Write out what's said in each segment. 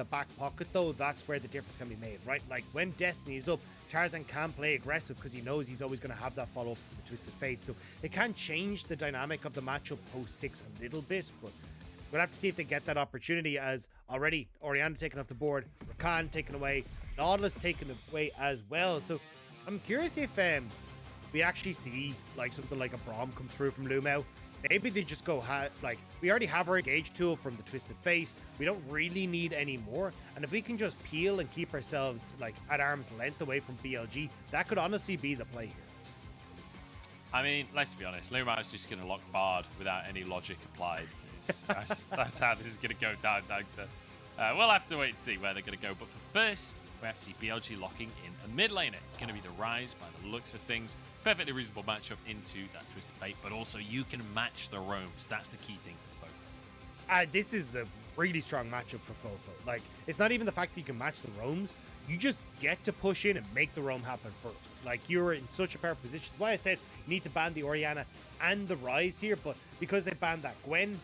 the back pocket, though, that's where the difference can be made, right? Like, when Destiny is up, Tarzan can play aggressive because he knows he's always going to have that follow-up from the Twisted Fate. So it can change the dynamic of the matchup post-6 a little bit, but we'll have to see if they get that opportunity, as already Orianna taken off the board, Rakan taken away, Nautilus taken away as well. So I'm curious if we actually see like something like a Braum come through from LvMao. Maybe they just go, like, we already have our engage tool from the Twisted Fate. We don't really need any more. And if we can just peel and keep ourselves, like, at arm's length away from BLG, that could honestly be the play here. I mean, let's be honest. LvMao is just going to lock Bard without any logic applied. That's how this is going to go down, Dagda. We'll have to wait and see where they're going to go. But for first, we have to see BLG locking in a mid laner. It's going to be the Ryze by the looks of things. Perfectly reasonable matchup into that Twisted Fate, but also you can match the roams. That's the key thing for FoFo. This is a really strong matchup for FoFo. Like, it's not even the fact that you can match the roams. You just get to push in and make the roam happen first. Like, you're in such a powerful position. That's why I said you need to ban the Orianna and the Ryze here, but because they banned that Gwen,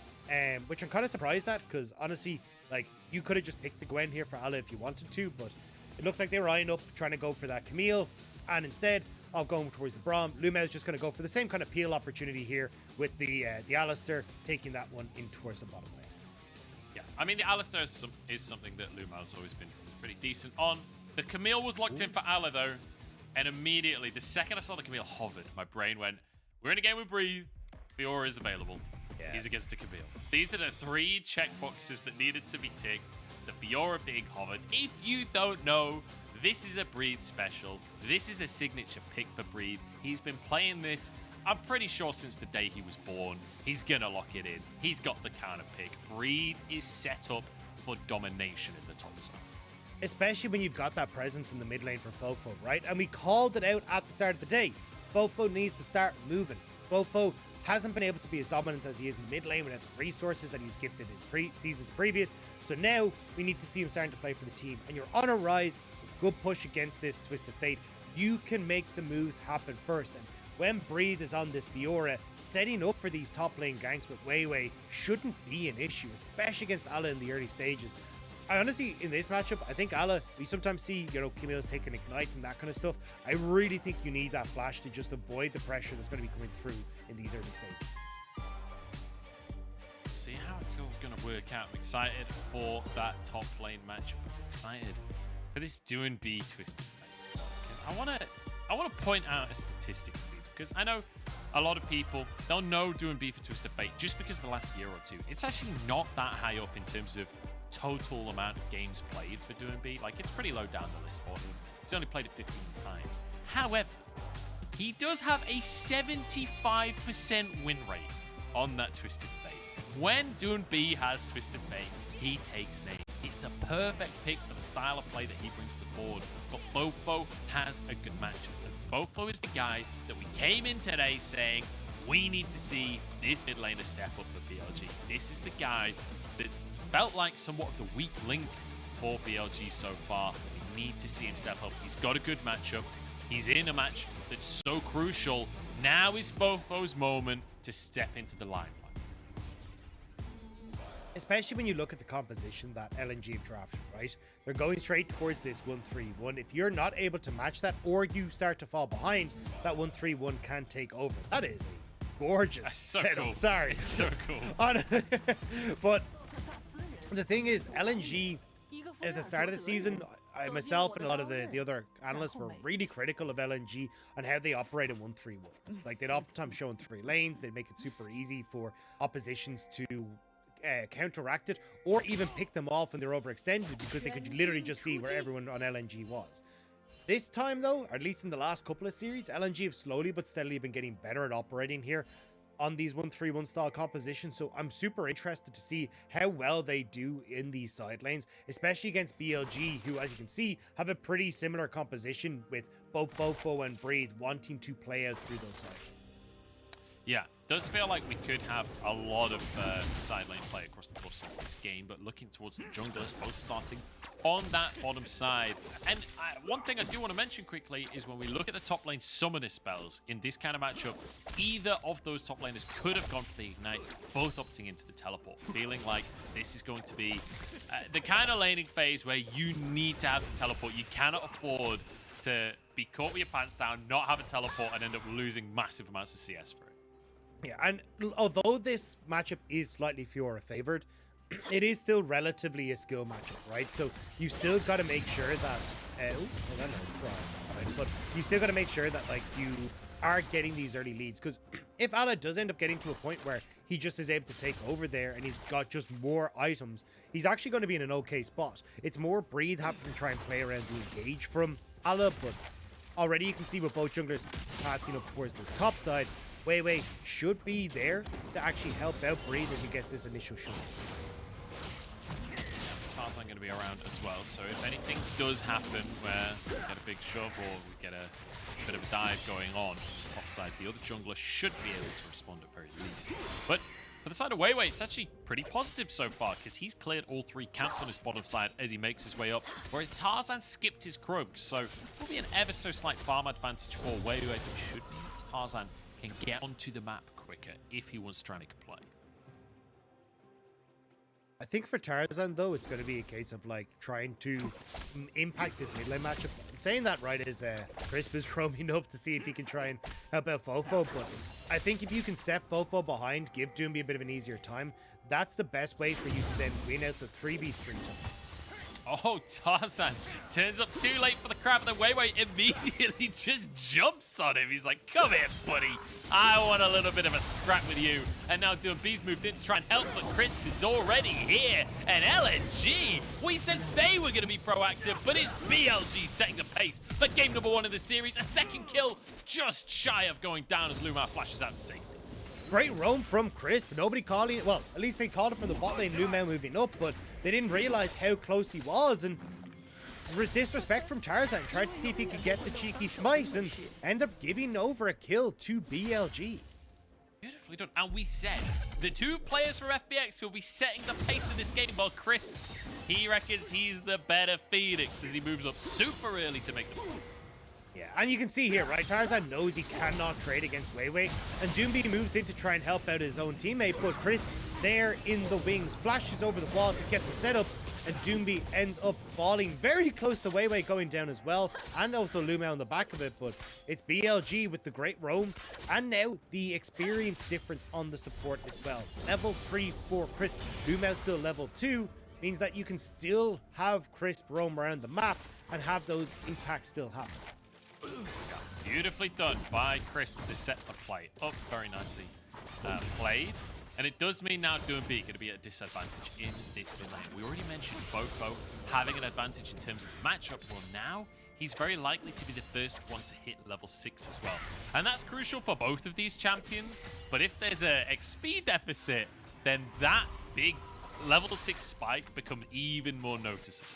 which I'm kind of surprised at, because honestly, like, you could have just picked the Gwen here for Ala if you wanted to, but it looks like they were eyeing up trying to go for that Camille, and instead of going towards the Braum, LvMao is just going to go for the same kind of peel opportunity here with the Alistar, taking that one in towards the bottom lane. Yeah, I mean, the Alistar is something that LvMao's always been pretty decent on. The Camille was locked in for Ala, though, and immediately, the second I saw the Camille hovered, my brain went, we're in a game with Breathe, Fiora is available. Yeah. He's against the Camille. These are the 3 checkboxes that needed to be ticked. The Fiora being hovered. If you don't know, this is a Breathe special. This is a signature pick for Breathe. He's been playing this, I'm pretty sure, since the day he was born. He's gonna lock it in. He's got the counter pick. Breathe is set up for domination in the top side. Especially when you've got that presence in the mid lane for FoFo, right? And we called it out at the start of the day. FoFo needs to start moving. FoFo hasn't been able to be as dominant as he is in the mid lane without the resources that he's gifted in seasons previous. So now we need to see him starting to play for the team. And you're on a Ryze, good push against this Twisted Fate. You can make the moves happen first. And when Breathe is on this Fiora, setting up for these top lane ganks with WeiWei shouldn't be an issue, especially against Ala in the early stages. I honestly, in this matchup, I think Ala, we sometimes see, you know, Camille's taking Ignite and that kind of stuff. I really think you need that flash to just avoid the pressure that's going to be coming through in these early stages. See how it's all going to work out. I'm excited for that top lane matchup. I'm excited for this Doinb Twisted Fate as well, because I want to point out a statistic for you, because I know a lot of people, they'll know Doinb for Twisted Fate just because of the last year or two. It's actually not that high up in terms of total amount of games played for Doinb. Like, it's pretty low down the list for him. He's only played it 15 times. However, he does have a 75% win rate on that Twisted Fate. When Doinb has Twisted Fate, he takes names. It's the perfect pick for the style of play that he brings to the board. But FoFo has a good matchup. And FoFo is the guy that we came in today saying, we need to see this mid laner step up for BLG. This is the guy that's felt like somewhat of the weak link for BLG so far. We need to see him step up. He's got a good matchup. He's in a match that's so crucial. Now is FoFo's moment to step into the limelight. Especially when you look at the composition that LNG have drafted, right? They're going straight towards this 1-3-1. If you're not able to match that, or you start to fall behind, that 1-3-1 can take over. That is a gorgeous setup. Cool. Sorry. It's so cool. But the thing is, LNG, at the start of the season, I myself and a lot of the other analysts were really critical of LNG on how they operate in 1-3-1. Like, they'd oftentimes show in 3 lanes. They'd make it super easy for oppositions to counteract it, or even pick them off when they're overextended, because they could literally just see where everyone on LNG was. This time, though, or at least in the last couple of series, LNG have slowly but steadily been getting better at operating here on these 1-3-1 style compositions. So I'm super interested to see how well they do in these side lanes, especially against BLG, who, as you can see, have a pretty similar composition with both FoFo and Breathe wanting to play out through those side lanes. Yeah, does feel like we could have a lot of side lane play across the course of this game, but looking towards the junglers, both starting on that bottom side. And one thing I do want to mention quickly is when we look at the top lane summoner spells in this kind of matchup, either of those top laners could have gone for the Ignite, both opting into the teleport, feeling like this is going to be the kind of laning phase where you need to have the teleport. You cannot afford to be caught with your pants down, not have a teleport, and end up losing massive amounts of CS for it. Yeah, and although this matchup is slightly Fiora favored, it is still relatively a skill matchup, right? So you still got to make sure that, but you still got to make sure that like you are getting these early leads, because if Ala does end up getting to a point where he just is able to take over there and he's got just more items, he's actually going to be in an okay spot. It's more Breathe having to try and play around the engage from Ala, but already you can see with both junglers pathing up towards the top side, WeiWei should be there to actually help out Breathe as he gets this initial shot. Tarzan going to be around as well, so if anything does happen where we get a big shove or we get a bit of a dive going on the top side, the other jungler should be able to respond at very least. But for the side of WeiWei, it's actually pretty positive so far, because he's cleared all 3 camps on his bottom side as he makes his way up, whereas Tarzan skipped his Krug, so will be an ever so slight farm advantage for WeiWei, but should mean Tarzan can get onto the map quicker if he wants to try and make a play. I think for Tarzan, though, it's going to be a case of like trying to impact this mid lane matchup. And saying that right is Crisp is roaming up to see if he can try and help out FoFo, but I think if you can set FoFo behind, give Doinb a bit of an easier time, that's the best way for you to then win out the 3v3 time. Oh, Tarzan turns up too late for the crab, and then WeiWei immediately just jumps on him. He's like, come here, buddy. I want a little bit of a scrap with you. And now Doinb's moved in to try and help, but Crisp is already here. And LNG, we said they were going to be proactive, but it's BLG setting the pace for game number 1 of the series. A second kill just shy of going down as LvMao flashes out to safety. Great roam from Crisp. Nobody calling it. Well, at least they called it from the bot lane, LvMao moving up, but they didn't realize how close he was. And disrespect from Tarzan, tried to see if he could get the cheeky smite and end up giving over a kill to BLG. Beautifully done. And we said the 2 players for FBX will be setting the pace of this game, while Crisp, he reckons he's the better Phoenix as he moves up super early to make the move. Yeah, and you can see here, right, Tarzan knows he cannot trade against WeiWei, and Doinb moves in to try and help out his own teammate, but Crisp there in the wings, flashes over the wall to get the setup, and Doinb ends up falling very close to WeiWei going down as well, and also LvMao on the back of it, but it's BLG with the great roam, and now the experience difference on the support as well. Level 3 for Crisp, LvMao still level 2, means that you can still have Crisp roam around the map and have those impacts still happen. Beautifully done by Crisp to set the play up very nicely played. And it does mean now Doinb going to be at a disadvantage in this mid lane. We already mentioned FoFo having an advantage in terms of the matchup. Well, now he's very likely to be the first one to hit level 6 as well. And that's crucial for both of these champions. But if there's a XP deficit, then that big level 6 spike becomes even more noticeable.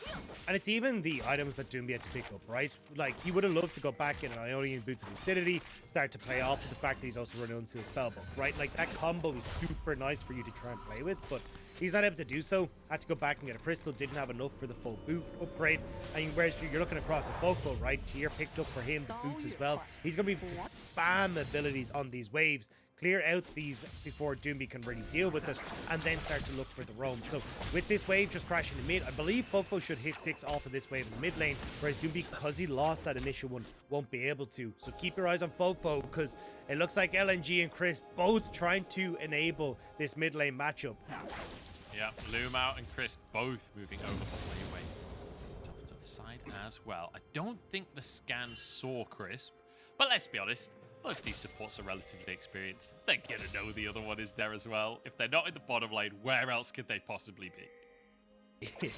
And it's even the items that Doinb had to pick up, right? Like, he would have loved to go back in an Ionian Boots of Lucidity, start to play off with the fact that he's also running into the spellbook, right? Like, that combo is super nice for you to try and play with, but he's not able to do so. Had to go back and get a crystal, didn't have enough for the full boot upgrade. And whereas you're looking across a FoFo, right? Tier picked up for him the boots as well. He's going to be able to spam abilities on these waves, clear out these before Doinb can really deal with it, and then start to look for the roam. So with this wave just crashing in mid, I believe FoFo should hit 6 off of this wave in the mid lane, whereas Doinb, because he lost that initial one, won't be able to. So keep your eyes on FoFo, because it looks like LNG and Chris both trying to enable this mid lane matchup. Yeah, LvMao and Chris both moving over the WeiWei to the side as well. I don't think the scan saw Crisp, but let's be honest, both these supports are relatively experienced. They're gonna know the other one is there as well. If they're not in the bottom lane, where else could they possibly be?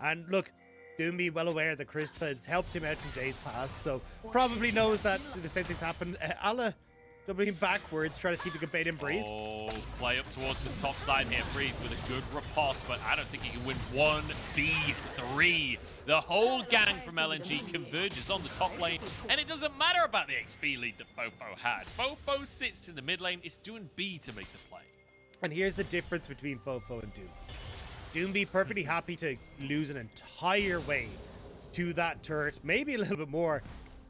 And look, Doinb well aware that Crisp has helped him out in days past, so probably knows that the same things happen. Ala doubling backwards, trying to see if he can bait him Breathe. Oh, play up towards the top side here. Breathe with a good riposte, but I don't think he can win 1v3. The whole gang from LNG converges on the top lane, and it doesn't matter about the XP lead that FoFo had. FoFo sits in the mid lane. It's Doinb to make the play. And here's the difference between FoFo and Doinb. Doinb perfectly happy to lose an entire wave to that turret, maybe a little bit more,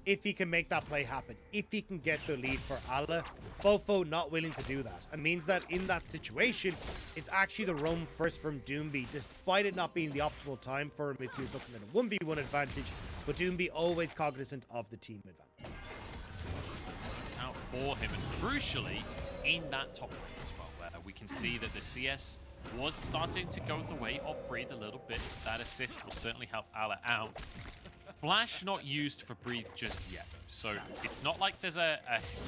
if he can make that play happen, if he can get the lead for Ala. FoFo not willing to do that, and means that in that situation, it's actually the roam first from Doinb, despite it not being the optimal time for him if he was looking at a 1v1 advantage, but Doinb always cognizant of the team advantage. It's out for him, and crucially, in that top lane as well, where we can see that the CS was starting to go the way of Breathe a little bit. That assist will certainly help Ala out. Flash not used for Breathe just yet, so it's not like there's a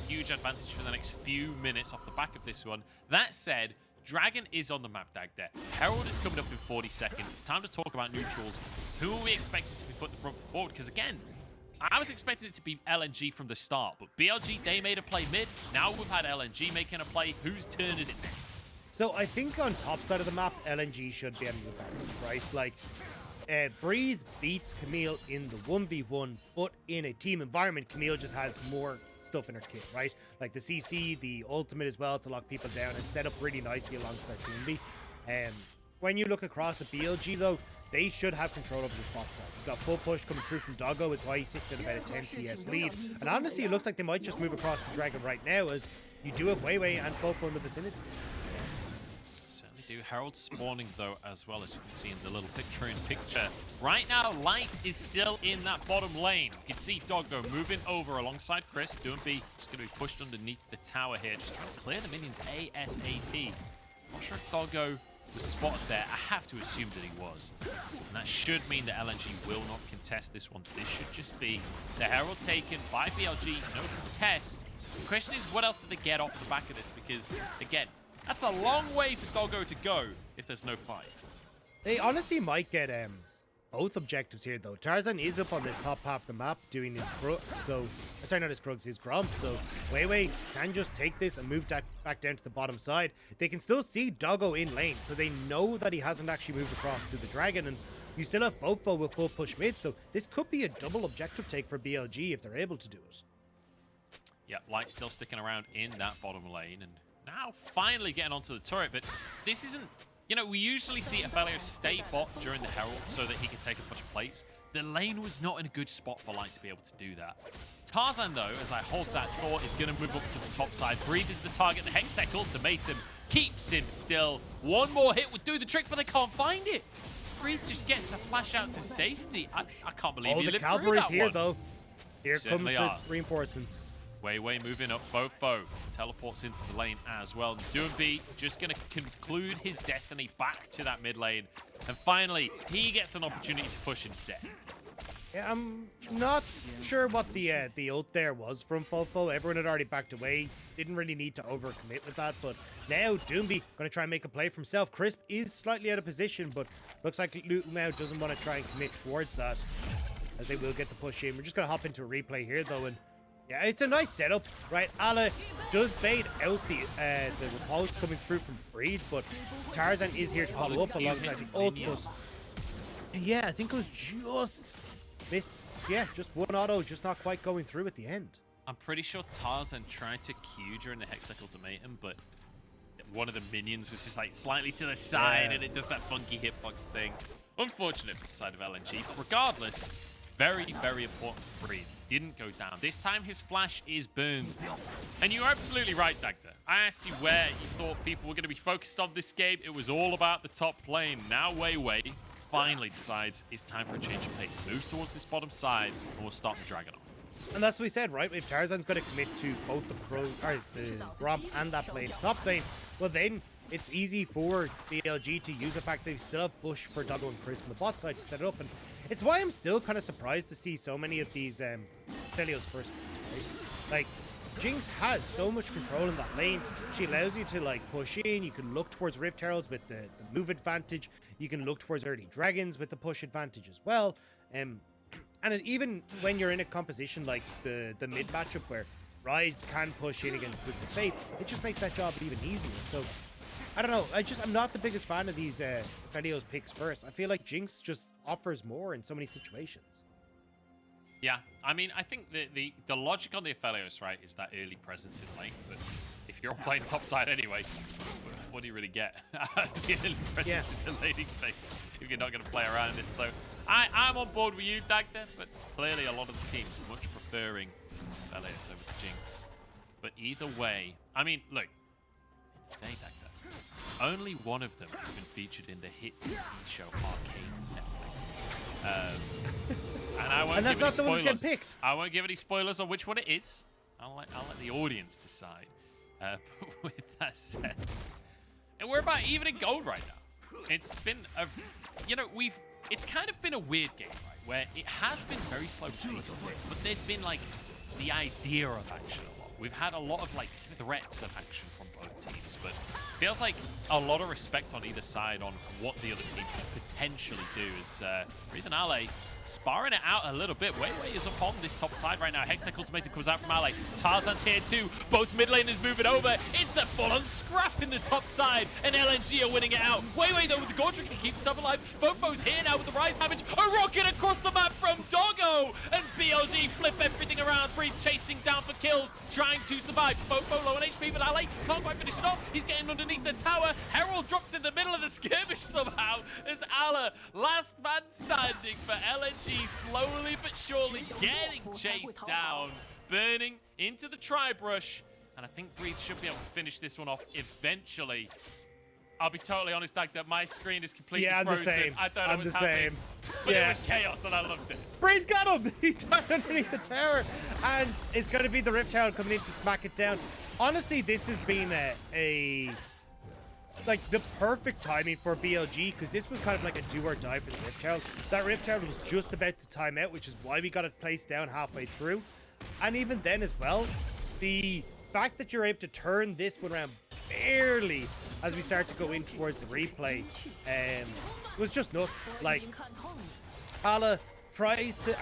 huge advantage for the next few minutes off the back of this one. That said, Dragon is on the map, Dagda. Herald is coming up in 40 seconds. It's time to talk about neutrals. Who are we expecting to be put the front forward? Because again, I was expecting it to be LNG from the start, but BLG, they made a play mid. Now we've had LNG making a play. Whose turn is it next? So I think on top side of the map, LNG should be an advantage, right? Like, Breathe beats Camille in the 1v1, but in a team environment, Camille just has more stuff in her kit, right? Like the CC, the ultimate as well to lock people down and set up really nicely alongside Doinb. When you look across at BLG though, they should have control over the spot side. You've got full push coming through from Doggo, is why he sits at about a 10 CS lead. And honestly, it looks like they might just move across the Dragon right now, as you do have WeiWei and FoFo in the vicinity. Herald spawning though, as well, as you can see in the little picture. Right now, Light is still in that bottom lane. You can see Doggo moving over alongside Chris. Doinb just going to be pushed underneath the tower here, just trying to clear the minions ASAP. Not sure if Doggo was spotted there. I have to assume that he was. And that should mean that LNG will not contest this one. This should just be the Herald taken by BLG, no contest. The question is, what else do they get off the back of this? Because, again, that's a long way for Doggo to go if there's no fight. They honestly might get both objectives here, though. Tarzan is up on this top half of the map doing his crux, so... Sorry, not his crux, his grump, so WeiWei can just take this and move back down to the bottom side. They can still see Doggo in lane, so they know that he hasn't actually moved across to the Dragon, and you still have FoFo with full push mid, so this could be a double objective take for BLG if they're able to do it. Yeah, Light still sticking around in that bottom lane, and now finally getting onto the turret, but this isn't... You know, we usually see Aphelios stay bot during the Herald so that he can take a bunch of plates. The lane was not in a good spot for Light to be able to do that. Tarzan, though, as I hold that thought, is going to move up to the top side. Breathe is the target. The Hextech ultimatum keeps him still. One more hit would do the trick, but they can't find it. Breathe just gets a flash out to safety. I can't believe he lived through that one. Oh, the cavalry's here, though. Here comes the reinforcements. WeiWei moving up, FoFo teleports into the lane as well. Doinb just going to conclude his destiny back to that mid lane. And finally, he gets an opportunity to push instead. Yeah, I'm not sure what the ult there was from FoFo. Everyone had already backed away. Didn't really need to overcommit with that. But now Doinb going to try and make a play for himself. Crisp is slightly out of position, but looks like LvMao doesn't want to try and commit towards that, as they will get the push in. We're just going to hop into a replay here, though, and yeah, it's a nice setup, right? Ala does bait out the repulse coming through from Breed, but Tarzan is here to follow up alongside the ult. But yeah, I think it was just miss. Yeah, just one auto, just not quite going through at the end. I'm pretty sure Tarzan tried to Q during the Hextech ultimatum, but one of the minions was just like slightly to the side, and it does that funky hitbox thing. Unfortunate for the side of LNG, but regardless, very, very important for Breed. Didn't go down. This time his flash is burned. And you're absolutely right, Dagda. I asked you where you thought people were going to be focused on this game. It was all about the top lane. Now WeiWei finally decides it's time for a change of pace. Moves towards this bottom side and we'll start the Dragon off. And that's what we said, right? If Tarzan's going to commit to both the Gromp and that lane, top lane, well then it's easy for BLG to use the fact that they still have push for Doggo and Chris from the bot side to set it up. And it's why I'm still kind of surprised to see so many of these Aphelios first picks, right? Like, Jinx has so much control in that lane. She allows you to, like, push in. You can look towards Rift Heralds with the move advantage. You can look towards early Dragons with the push advantage as well. And even when you're in a composition like the mid matchup where Ryze can push in against Twisted Fate, it just makes that job even easier. So, I don't know. I'm not the biggest fan of these Aphelios picks first. I feel like Jinx just offers more in so many situations. Yeah, I mean, I think the logic on the Aphelios, right, is that early presence in lane. But if you're playing top side anyway, what do you really get? Being presence in the laning phase if you're not going to play around it. So I'm on board with you, Dagda, but clearly a lot of the teams much preferring Aphelios over the Jinx. But either way, I mean, look, hey, Dagda, only one of them has been featured in the hit TV show Arcane Netflix. And I won't and that's give not any the one that's spoilers. getting picked. I won't give any spoilers on which one it is. I'll let the audience decide. But with that said, and we're about even in gold right now. It's been a, it's kind of been a weird game, right? Where it has been very slow paced, but there's been like the idea of action a lot. We've had a lot of like threats of action from both teams, but feels like a lot of respect on either side on what the other team can potentially do. As Breathe and Ale sparring it out a little bit. WeiWei is up on this top side right now. Hextech ultimatum comes out from Ale. Tarzan's here too. Both mid laners moving over. It's a full-on scrap in the top side, and LNG are winning it out. WeiWei though with the Gordrick can keep himself alive. FoFo's here now with the Ryze damage. A rocket across the map from Doggo, and BLG flip everything around. Breathe chasing down for kills, trying to survive. FoFo low on HP, but Ale can't quite finish it off. He's getting underneath the tower. Herald drops in the middle of the skirmish somehow. As Ale, last man standing for LNG, slowly but surely getting chased down, burning into the tri-brush, and I think Breathe should be able to finish this one off eventually. I'll be totally honest, Doug, that my screen is completely frozen. I'm the same. I thought I'm it was the happening, same. but it was chaos, and I loved it. Breathe got him! He died underneath the tower, and it's going to be the Rift Tower coming in to smack it down. Honestly, this has been like the perfect timing for BLG, because this was kind of like a do or die for the Rift Tower. That Rift Tower was just about to time out, which is why we got it placed down halfway through. And even then as well, the fact that you're able to turn this one around barely as we start to go in towards the replay was just nuts. Like, Ale tries to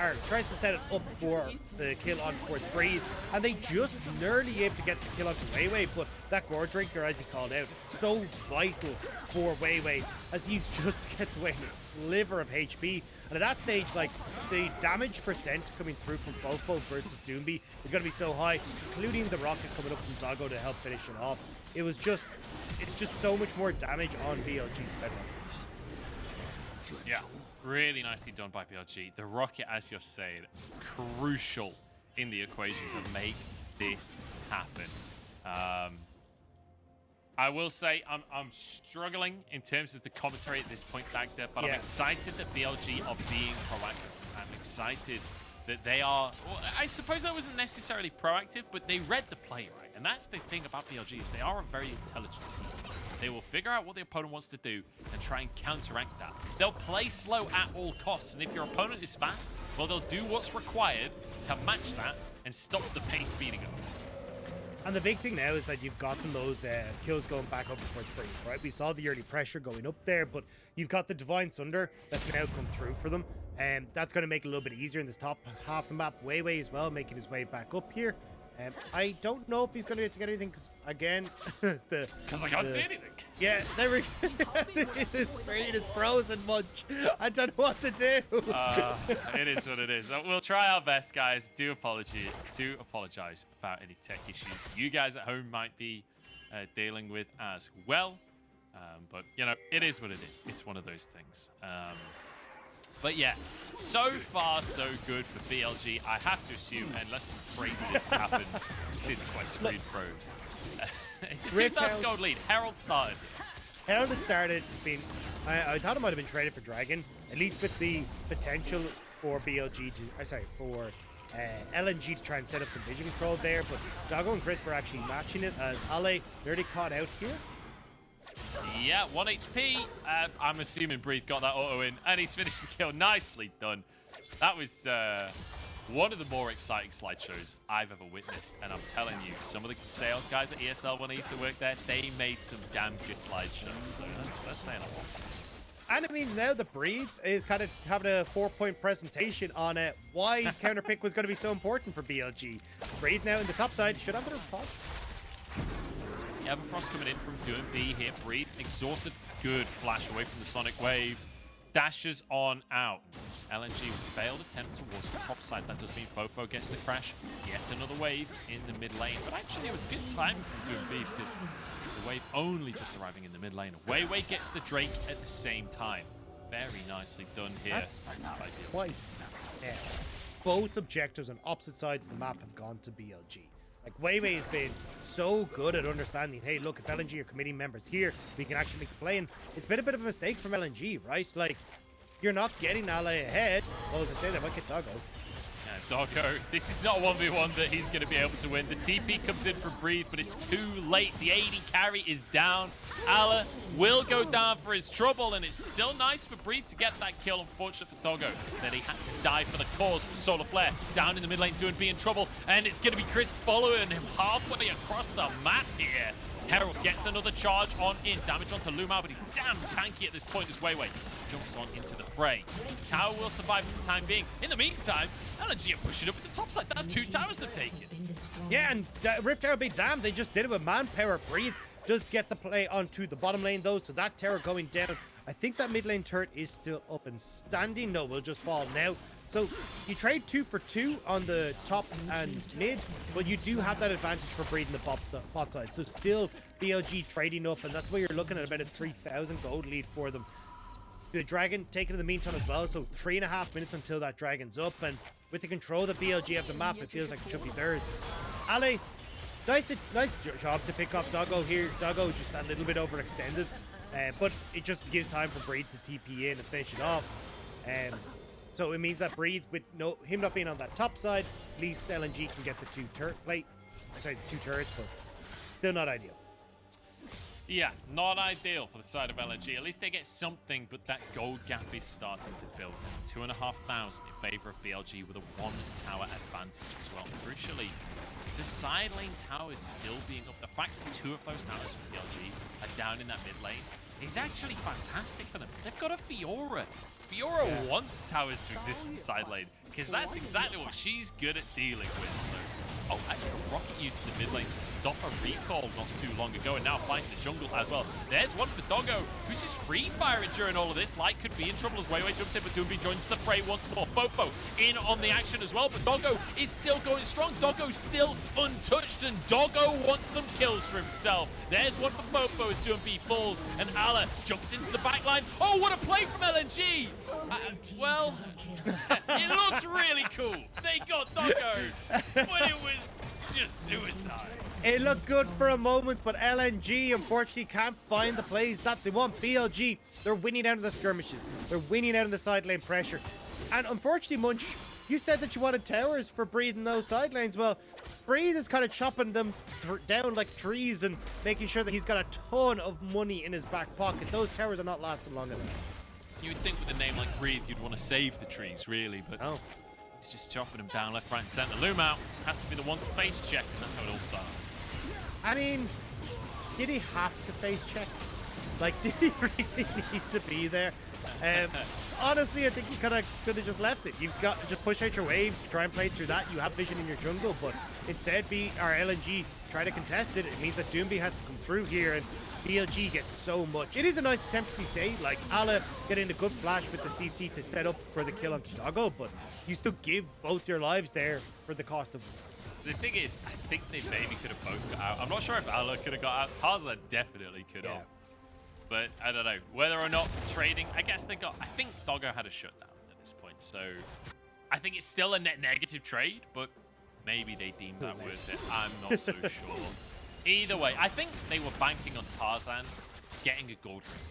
set it up for the kill on towards Breathe, and they just nearly able to get the kill onto WeiWei, but that Gore Drinker, as he called out, so vital for WeiWei, as he just gets away with a sliver of HP. And at that stage, like, the damage percent coming through from FoFo versus Doinb is going to be so high, including the rocket coming up from Doggo to help finish it off. It's just so much more damage on BLG's setup. Yeah, really nicely done by BLG. The rocket, as you're saying, crucial in the equation to make this happen. I will say I'm struggling in terms of the commentary at this point, Dagda, but I'm excited that BLG are being proactive. I'm excited that they are, well, I suppose that wasn't necessarily proactive, but they read the play, right? And that's the thing about BLG, is they are a very intelligent team. They will figure out what the opponent wants to do and try and counteract that. They'll play slow at all costs, and if your opponent is fast, well, they'll do what's required to match that and stop the pace speeding up. And the big thing now is that you've gotten those kills going back up towards Breathe, right? We saw the early pressure going up there, but you've got the Divine Sunder that's now come through for them. And that's going to make it a little bit easier in this top half of the map. WeiWei as well, making his way back up here. I don't know if he's going to be able to get anything, because, again, because I can't see anything. Yeah, there we go. His screen is frozen much. I don't know what to do. It is what it is. We'll try our best, guys. Do apologize about any tech issues you guys at home might be dealing with as well. But, you know, it is what it is. It's one of those things. But yeah, so far so good for BLG. I have to assume, unless some craziness happened since my screen froze. It's a 2,000 gold lead. Herald started. Herald has started. It's been, I thought it might have been traded for Dragon, at least with the potential for BLG to, for LNG to try and set up some vision control there. But Doggo and Crisp are actually matching it, as Ale nearly caught out here. Yeah, 1 HP. I'm assuming Breathe got that auto in, and he's finished the kill. Nicely done. That was one of the more exciting slideshows I've ever witnessed. And I'm telling you, some of the sales guys at ESL, when I used to work there, they made some damn good slideshows. So that's saying a lot. And it means now that Breathe is kind of having a 4-point presentation on why counterpick was going to be so important for BLG. Breathe now in the top side should have a cross. Everfrost coming in from Doinb here. Breathe exhausted. Good flash away from the Sonic Wave. dashes on out. LNG failed attempt towards the top side. That does mean FoFo gets to crash yet another wave in the mid lane. But actually, it was good time from Doinb because the wave only just arriving in the mid lane. WeiWei gets the Drake at the same time. Very nicely done here. That's twice. Yeah. Both objectives on opposite sides of the map have gone to BLG. Like, WeiWei has been so good at understanding, hey, look, if LNG are committee members here, we can actually make the play. And it's been a bit of a mistake from LNG, right? Like, you're not getting Ally ahead. Well, as I say, they might get Doggo. Doggo, this is not a 1v1 that he's going to be able to win. The TP comes in from Breathe, but it's too late. The AD carry is down. Ala will go down for his trouble, and it's still nice for Breathe to get that kill. Unfortunate for Doggo that he had to die for the cause for Solar Flare. Down in the mid lane, Doinb in trouble, and it's going to be Chris following him halfway across the map here. Herald gets another charge on in. Damage onto LvMao, but he's damn tanky at this point as WeiWei jumps on into the fray. Tower will survive for the time being. In the meantime, LNG are pushing up at the top side. That's 2 towers they've taken. Yeah, and Rift Tower be damned. They just did it with manpower. Breathe does get the play onto the bottom lane, though, so that tower going down. I think that mid lane turret is still up and standing. No, will just fall now. So you trade 2 for 2 on the top and mid, but you do have that advantage for Breathe in the bot side. So still BLG trading up, and that's why you're looking at about a 3,000 gold lead for them. The dragon taken in the meantime as well, so 3.5 minutes until that dragon's up, and with the control that BLG have the map, it feels like it should be theirs. Ale, nice job to pick off Doggo here. Doggo just a little bit overextended, but it just gives time for Breathe to TP in and finish it off. So it means that Breathe, with him not being on that top side, at least LNG can get the 2 turrets, but still not ideal. Yeah, not ideal for the side of LNG. At least they get something, but that gold gap is starting to build. 2,500 in favor of BLG with a 1 tower advantage as well. Crucially, the side lane towers still being up. The fact that 2 of those towers from BLG are down in that mid lane is actually fantastic for them. They've got a Fiora. Fiora wants towers to exist in the side lane because that's exactly what she's good at dealing with. So, actually, Rocket used the mid lane to stop a recall not too long ago, and now fighting the jungle as well. There's one for Doggo, who's just free firing during all of this. Light could be in trouble as WeiWei jumps in, but Doinb joins the fray once more. FoFo in on the action as well, but Doggo is still going strong. Doggo's still untouched, and Doggo wants some kills for himself. There's one for FoFo as Doinb falls, and Ala jumps into the back line. Oh, what a play from LNG! Well, it looked really cool. They got Doggo, but it was just suicide. It looked good for a moment, but LNG unfortunately can't find the plays that they want. BLG, they're winning out of the skirmishes. They're winning out of the side lane pressure. And unfortunately, Munch, you said that you wanted towers for Breathe in those side lanes. Well, Breathe is kind of chopping them down like trees and making sure that he's got a ton of money in his back pocket. Those towers are not lasting long enough. You would think with a name like Breathe, you'd want to save the trees, really, but he's just chopping them down left, right, and center. LvMao has to be the one to face check, and that's how it all starts. I mean, did he have to face check? Like, did he really need to be there? Honestly, I think he could have just left it. You've got to just push out your waves, try and play through that. You have vision in your jungle, but instead LNG try to contest it. It means that Doinb has to come through here, and BLG gets so much. It is a nice attempt to say, like Ala getting a good flash with the CC to set up for the kill onto Doggo, but you still give both your lives there for the cost of. The thing is, I think they maybe could have both got out. I'm not sure if Ala could have got out. Tarzan definitely could have. But I don't know. Whether or not trading, I guess they got. I think Doggo had a shutdown at this point. So I think it's still a net negative trade, but maybe they deemed that worth it. I'm not so sure. Either way, I think they were banking on Tarzan getting a gold ring.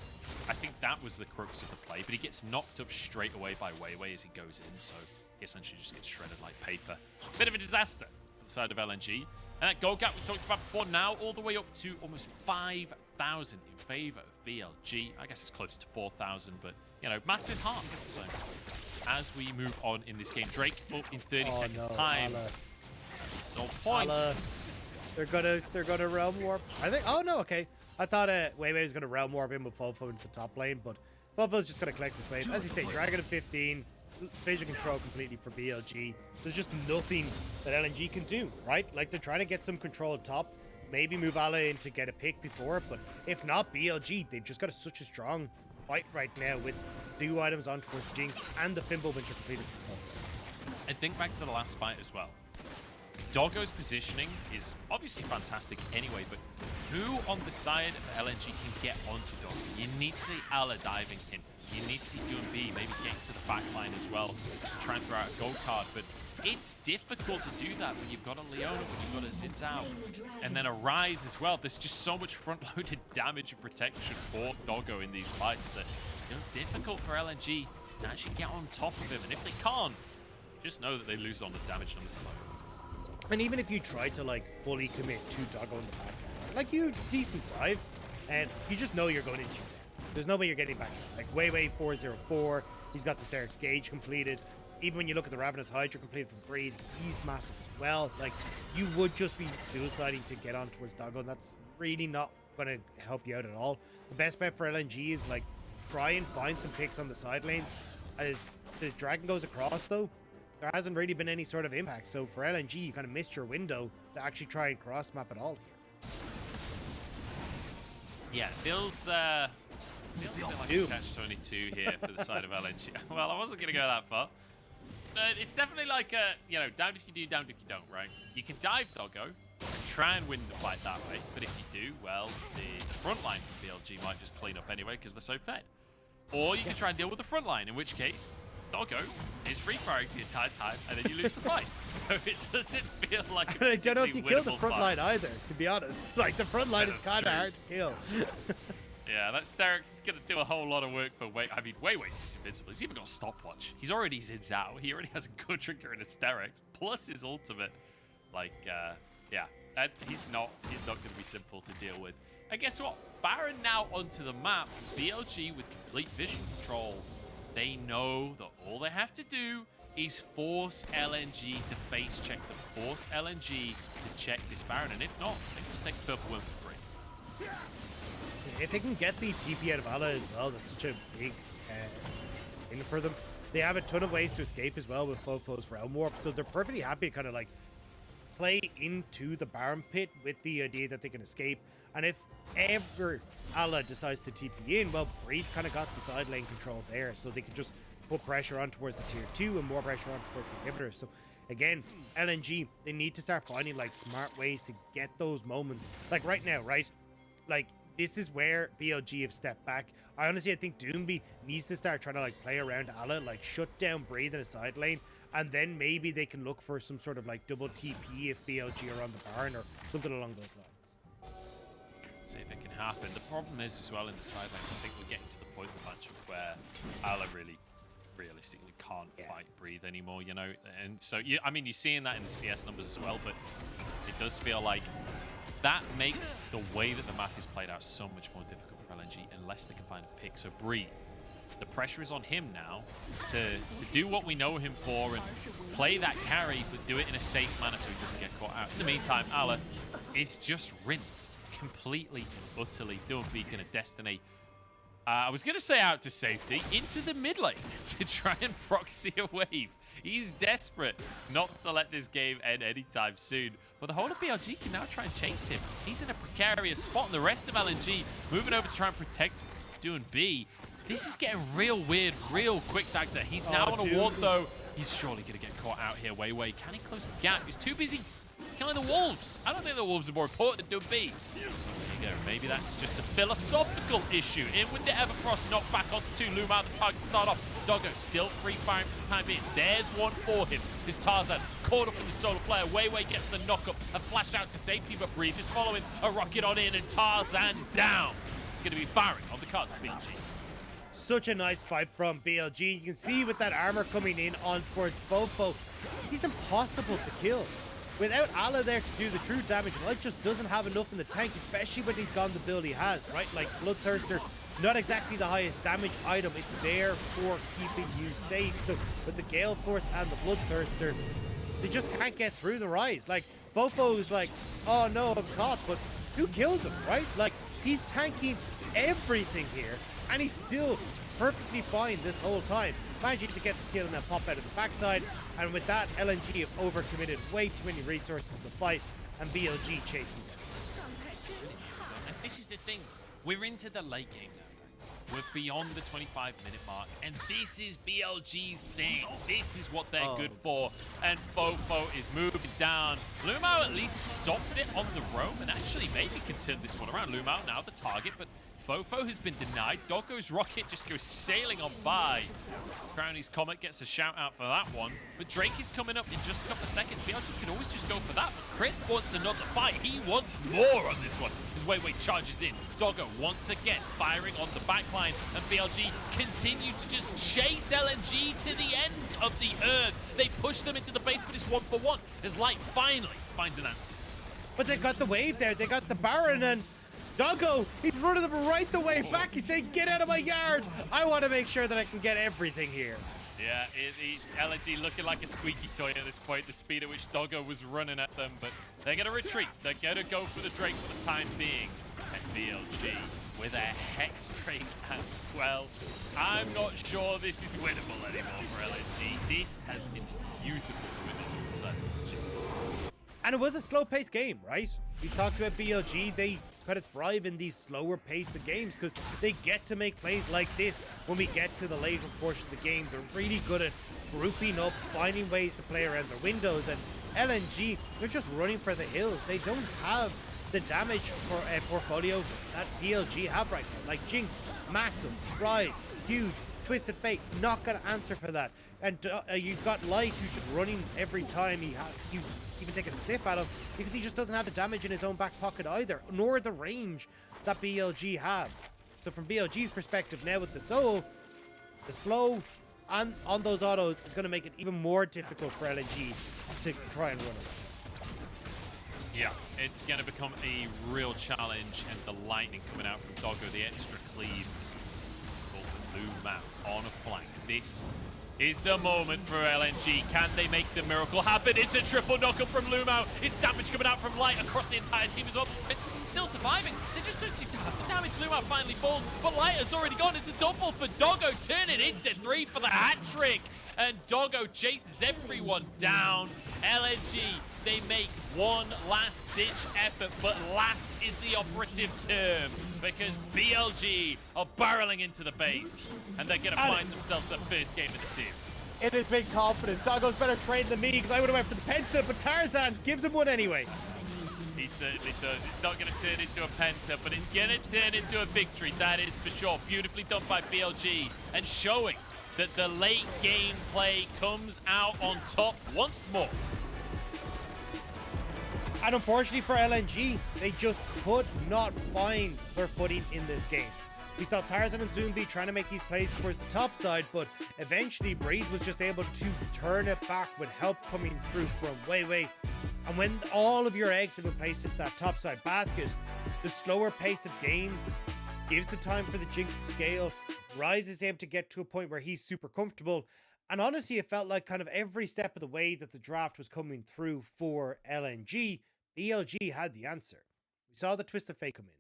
I think that was the crux of the play, but he gets knocked up straight away by WeiWei as he goes in, so he essentially just gets shredded like paper. Bit of a disaster on the side of LNG. And that gold gap we talked about before, now all the way up to almost 5,000 in favor of BLG. I guess it's close to 4,000, but, you know, maths is hard. So as we move on in this game, Drake up in 30 seconds time. So point. They're gonna realm warp. I think. Oh no, okay. I thought WeiWei was gonna realm warp in with FoFo into the top lane, but FoFo's just gonna collect this wave. As you say, Dragon at 15, vision control completely for BLG. There's just nothing that LNG can do, right? Like they're trying to get some control at top, maybe move Ala in to get a pick before, but if not BLG, they've just got such a strong fight right now with 2 items on towards Jinx and the Fimble Winter completed. And think back to the last fight as well. Doggo's positioning is obviously fantastic anyway, but who on the side of LNG can get onto Doggo? You need to see Ala diving in. You need to see Doinb maybe getting to the back line as well, just to try and throw out a gold card. But it's difficult to do that when you've got a Leona, when you've got a Zhao, and then a Ryze as well. There's just so much front-loaded damage and protection for Doggo in these fights that it was difficult for LNG to actually get on top of him. And if they can't, just know that they lose on the damage numbers alone. And even if you try to like fully commit to Doggo in the back, like you decent dive, and you just know you're going into death. There's no way you're getting back. Like WeiWei 404, he's got the Hysterics Gauge completed. Even when you look at the Ravenous Hydra completed from Breed, he's massive as well. Like, you would just be suiciding to get on towards Doggo, and that's really not going to help you out at all. The best bet for LNG is, like, try and find some picks on the side lanes. As the Dragon goes across, though, there hasn't really been any sort of impact. So for LNG, you kind of missed your window to actually try and cross-map at all here. Yeah, feels a bit like a catch-22 here for the side of LNG. Well, I wasn't going to go that far. It's definitely like a, you know, damned if you do, damned if you don't, right? You can dive Doggo and try and win the fight that way, but if you do, well, the front line from BLG might just clean up anyway because they're so fed. Or you can try and deal with the front line, in which case, Doggo is free firing the entire time, and then you lose the fight. So it doesn't feel like a I don't know if you kill the front fight. line either, to be honest. Like, the front line is kind of hard to kill. Yeah, that Hysterics is going to do a whole lot of work for WeiWei. I mean, WeiWei's just invincible. He's even got a stopwatch. He's already Zhao. He already has a good trigger in Hysterics, plus his ultimate. Like, yeah, he's not going to be simple to deal with. And guess what? Baron now onto the map. BLG with complete vision control. They know that all they have to do is force LNG to face check them. Force LNG to check this Baron. And if not, they can just take the purple win for free. If they can get the TP out of Ala as well, that's such a big thing for them. They have a ton of ways to escape as well with FoFo's Realm Warp, so they're perfectly happy to kind of like play into the Baron pit with the idea that they can escape. And if ever Ala decides to TP in, well, Breed's kind of got the side lane control there, so they can just put pressure on towards the tier 2 and more pressure on towards the inhibitors. So again, LNG, they need to start finding like smart ways to get those moments. Like right now, right? Like, this is where BLG have stepped back. I think Doinb needs to start trying to like play around Ala, like shut down Breathe in a side lane, and then maybe they can look for some sort of like double TP if BLG are on the Baron or something along those lines. See if it can happen. The problem is as well in the side lane, I think we're getting to the point of the matchup where Ala really realistically can't fight Breathe anymore, you know? And so, I mean, you're seeing that in the CS numbers as well, but it does feel like that makes the way that the map is played out so much more difficult for LNG unless they can find a pick. So Breathe, the pressure is on him now to do what we know him for and play that carry, but do it in a safe manner so he doesn't get caught out. In the meantime, Ala is just rinsed completely and utterly. Doinb gonna Destiny. I was gonna say out to safety, into the mid lane to try and proxy a wave. He's desperate not to let this game end anytime soon. But the whole of BLG can now try and chase him. He's in a precarious spot, and the rest of LNG moving over to try and protect Doinb. This is getting real weird, real quick, Dagda. He's now on a ward, though. He's surely going to get caught out here. WeiWei, can he close the gap? He's too busy killing the wolves. I don't think the wolves are more important than Doinb. There you go. Maybe that's just a philosophical issue. In with the Evercross, knocked back onto 2. Loom out the target to start off. Doggo still free firing for the time being. There's one for him. This Tarzan caught up in the solo player. WeiWei gets the knock-up. A flash out to safety, but Breathe is following. A rocket on in, and Tarzan down. It's going to be Baron on the cards of BLG. Such a nice fight from BLG. You can see with that armor coming in on towards FoFo, he's impossible to kill. Without Ala there to do the true damage, Light just doesn't have enough in the tank, especially when he's gone the build he has, right? Like Bloodthirster, not exactly the highest damage item. It's there for keeping you safe. So with the Gale Force and the Bloodthirster, they just can't get through the Ryze. Like, FoFo's like, oh no, I'm caught, but who kills him, right? Like, he's tanking everything here, and he's still perfectly fine this whole time. Managing to get the kill and then pop out of the backside, and with that, LNG have overcommitted way too many resources to fight, and BLG chasing down. And this is the thing. We're into the late game now. We're beyond the 25-minute mark, and this is BLG's thing. This is what they're good for, and FoFo is moving down. LvMao at least stops it on the roam, and actually maybe can turn this one around. LvMao now the target, but FoFo has been denied. Doggo's rocket just goes sailing on by. Crowny's Comet gets a shout out for that one. But Drake is coming up in just a couple of seconds. BLG could always just go for that. But Chris wants another fight. He wants more on this one. As WeiWei charges in. Doggo once again firing on the backline. And BLG continue to just chase LNG to the ends of the earth. They push them into the base, but it's 1-for-1. As Light finally finds an answer. But they got the wave there. They got the Baron, and Doggo, he's running them right the way back. He's saying, get out of my yard. I want to make sure that I can get everything here. Yeah, LNG looking like a squeaky toy at this point, the speed at which Doggo was running at them, but they're going to retreat. They're going to go for the Drake for the time being. And BLG with a Hex Drake as well. I'm not sure this is winnable anymore for LNG. This has been beautiful to witness from the side of LNG. And it was a slow-paced game, right? We talked about BLG. They kind of thrive in these slower pace of games because they get to make plays like this when we get to the later portion of the game. They're really good at grouping up, finding ways to play around their windows. And LNG, they're just running for the hills. They don't have the damage portfolio that BLG have right now. Like Jinx, massive. Ryze, huge. Twisted Fate, not going to answer for that. And you've got Light, who's just running every time you even take a sniff at him, because he just doesn't have the damage in his own back pocket either, nor the range that BLG have. So from BLG's perspective now with the Soul, the slow on those autos is going to make it even more difficult for LNG to try and run it. Yeah, it's going to become a real challenge, and the lightning coming out from Doggo, the extra cleave is going to be LvMao on a flank. This is the moment for LNG. Can they make the miracle happen? It's a triple knockup from LvMao. It's damage coming out from Light across the entire team as well. It's still surviving. They just don't seem to have the damage. LvMao finally falls, but Light has already gone. It's a double for Doggo. Turn it into 3 for the hat trick. And Doggo chases everyone down. LNG, they make one last-ditch effort, but last is the operative term, because BLG are barreling into the base, and they're going to find themselves their first game of the series. It is big confidence. Doggo's better trained than me, because I would have went for the Penta, but Tarzan gives him one anyway. He certainly does. It's not going to turn into a Penta, but it's going to turn into a victory, that is for sure. Beautifully done by BLG, and showing that the late game play comes out on top once more. And unfortunately for LNG, they just could not find their footing in this game. We saw Tarzan and Doinb trying to make these plays towards the top side, but eventually Breeze was just able to turn it back with help coming through from WeiWei. And when all of your eggs have been placed into that top side basket, the slower pace of game gives the time for the Jinx to scale. Ryze is able to get to a point where he's super comfortable. And honestly, it felt like kind of every step of the way that the draft was coming through for LNG, BLG had the answer. We saw the Twist of Fate come in.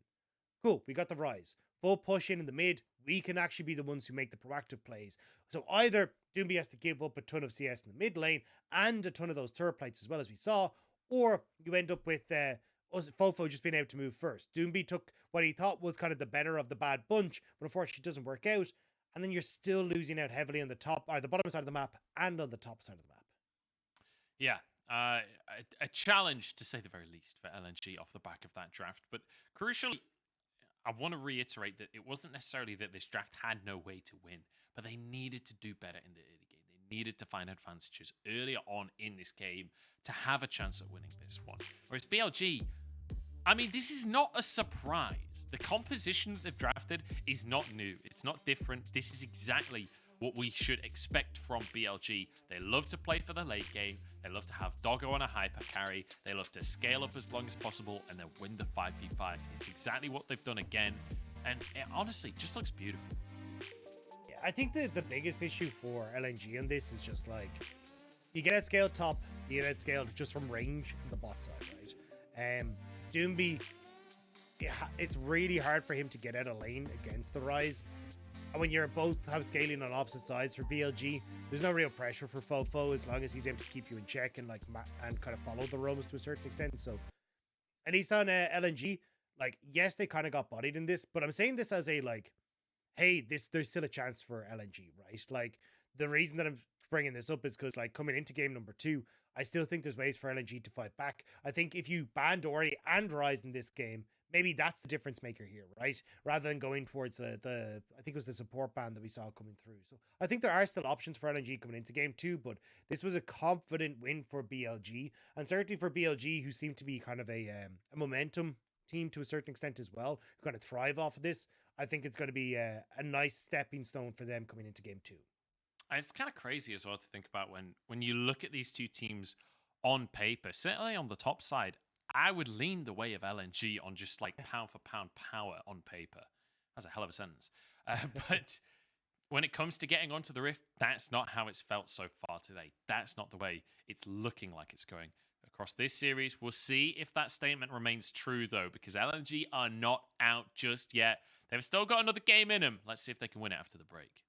Cool, we got the Ryze. Full push in the mid. We can actually be the ones who make the proactive plays. So either Doinb has to give up a ton of CS in the mid lane and a ton of those turret plates as well as we saw, or you end up with FoFo just being able to move first. Doinb took what he thought was kind of the better of the bad bunch, but unfortunately it doesn't work out. And then you're still losing out heavily on the top, or the bottom side of the map, and on the top side of the map. Yeah, a challenge to say the very least for LNG off the back of that draft. But crucially, I want to reiterate that it wasn't necessarily that this draft had no way to win, but they needed to do better in the early game. They needed to find advantages earlier on in this game to have a chance at winning this one. Whereas BLG, I mean, this is not a surprise. The composition that they've drafted is not new. It's not different. This is exactly what we should expect from BLG. They love to play for the late game. They love to have Doggo on a hyper carry. They love to scale up as long as possible and then win the 5v5s. It's exactly what they've done again. And it honestly just looks beautiful. Yeah, I think the biggest issue for LNG on this is just like, you get outscaled top, you get outscaled just from range on the bot side, right? Doinb, yeah, it's really hard for him to get out of lane against the Ryze. And when you're both have scaling on opposite sides for BLG, there's no real pressure for FoFo as long as he's able to keep you in check and like and kind of follow the roams to a certain extent. So, and he's on LNG, like, yes, they kind of got bodied in this, but I'm saying this as a like hey, there's still a chance for LNG, right? Like, the reason that I'm bringing this up is because, like, coming into game number 2, I still think there's ways for LNG to fight back. I think if you ban Dory and Ryze in this game, maybe that's the difference maker here, right? Rather than going towards the I think it was the support ban that we saw coming through. So I think there are still options for LNG coming into game 2, but this was a confident win for BLG, and certainly for BLG, who seem to be kind of a momentum team to a certain extent as well, who kind of thrive off of this. I think it's going to be a nice stepping stone for them coming into game 2. It's kind of crazy as well to think about when you look at these two teams on paper, certainly on the top side, I would lean the way of LNG on just like pound for pound power on paper. That's a hell of a sentence. But when it comes to getting onto the Rift, that's not how it's felt so far today. That's not the way it's looking like it's going across this series. We'll see if that statement remains true, though, because LNG are not out just yet. They've still got another game in them. Let's see if they can win it after the break.